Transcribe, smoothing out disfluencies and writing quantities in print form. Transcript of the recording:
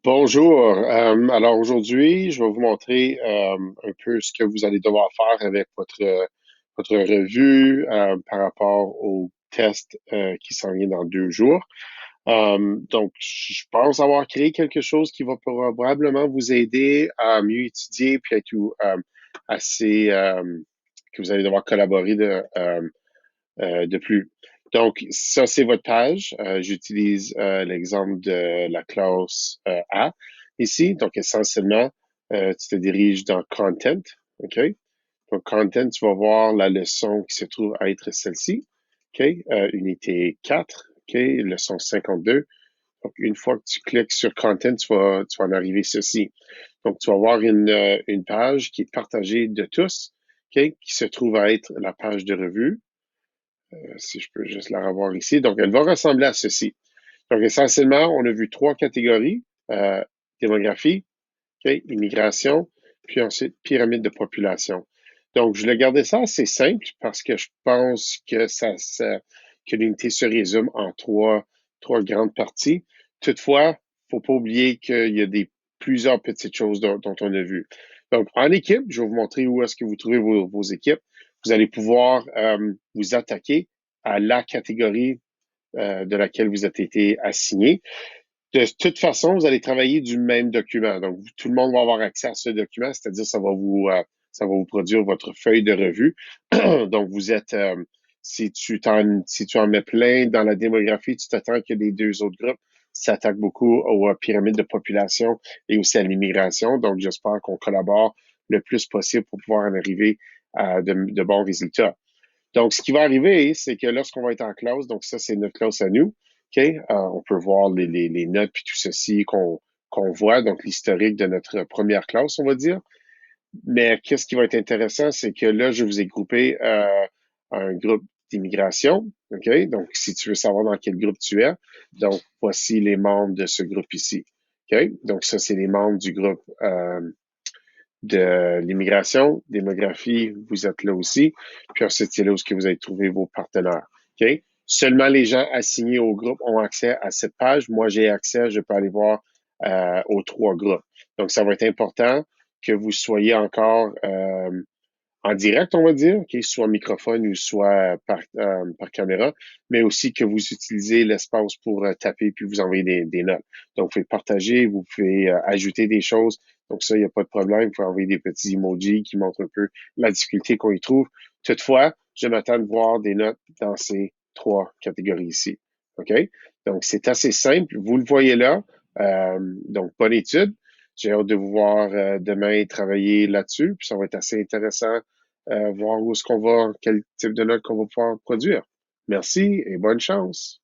Bonjour. Alors aujourd'hui, je vais vous montrer un peu ce que vous allez devoir faire avec votre revue par rapport au test qui s'en vient dans 2 jours. Donc, je pense avoir créé quelque chose qui va probablement vous aider à mieux étudier puis être assez que vous allez devoir collaborer de plus. Donc, ça, c'est votre page. J'utilise l'exemple de la classe A ici. Donc, essentiellement, tu te diriges dans Content. OK? Donc, Content, tu vas voir la leçon qui se trouve à être celle-ci. OK? Unité 4. OK? Leçon 52. Donc, une fois que tu cliques sur Content, tu vas en arriver ceci. Donc, tu vas voir une page qui est partagée de tous, OK? Qui se trouve à être la page de revue. Si je peux juste la revoir ici. Donc, elle va ressembler à ceci. Donc, essentiellement, on a vu 3 catégories. Démographie, okay, immigration, puis ensuite pyramide de population. Donc, je l'ai gardé ça assez simple parce que je pense que l'unité se résume en trois grandes parties. Toutefois, faut pas oublier qu'il y a plusieurs petites choses dont on a vu. Donc, en équipe, je vais vous montrer où est-ce que vous trouvez vos équipes. Vous allez pouvoir vous attaquer à la catégorie de laquelle vous avez été assigné. De toute façon, vous allez travailler du même document. Donc, tout le monde va avoir accès à ce document, c'est-à-dire ça va vous produire votre feuille de revue. Donc, vous êtes, si tu en mets plein dans la démographie, tu t'attends que les deux autres groupes s'attaquent beaucoup aux pyramides de population et aussi à l'immigration. Donc, j'espère qu'on collabore le plus possible pour pouvoir en arriver à de bons résultats. Donc, ce qui va arriver, c'est que lorsqu'on va être en classe, donc ça, c'est notre classe à nous, OK? On peut voir les notes puis tout ceci qu'on voit, donc l'historique de notre première classe, on va dire. Mais qu'est-ce qui va être intéressant, c'est que là, je vous ai groupé un groupe d'immigration, OK? Donc, si tu veux savoir dans quel groupe tu es, donc voici les membres de ce groupe ici, OK? Donc, ça, c'est les membres du groupe de l'immigration, démographie, vous êtes là aussi. Puis ensuite, c'est là où vous allez trouver vos partenaires. OK? Seulement les gens assignés au groupe ont accès à cette page. Moi, j'ai accès, je peux aller voir aux 3 groupes. Donc, ça va être important que vous soyez encore en direct, on va dire, okay, soit microphone ou soit par caméra, mais aussi que vous utilisez l'espace pour taper puis vous envoyer des notes. Donc, vous pouvez partager, vous pouvez ajouter des choses. Donc, ça, il n'y a pas de problème. Vous pouvez envoyer des petits emojis qui montrent un peu la difficulté qu'on y trouve. Toutefois, je m'attends de voir des notes dans ces 3 catégories ici. OK? Donc, c'est assez simple. Vous le voyez là. Donc, bonne étude. J'ai hâte de vous voir demain travailler là-dessus. Puis ça va être assez intéressant voir où est-ce qu'on va, quel type de notes qu'on va pouvoir produire. Merci et bonne chance.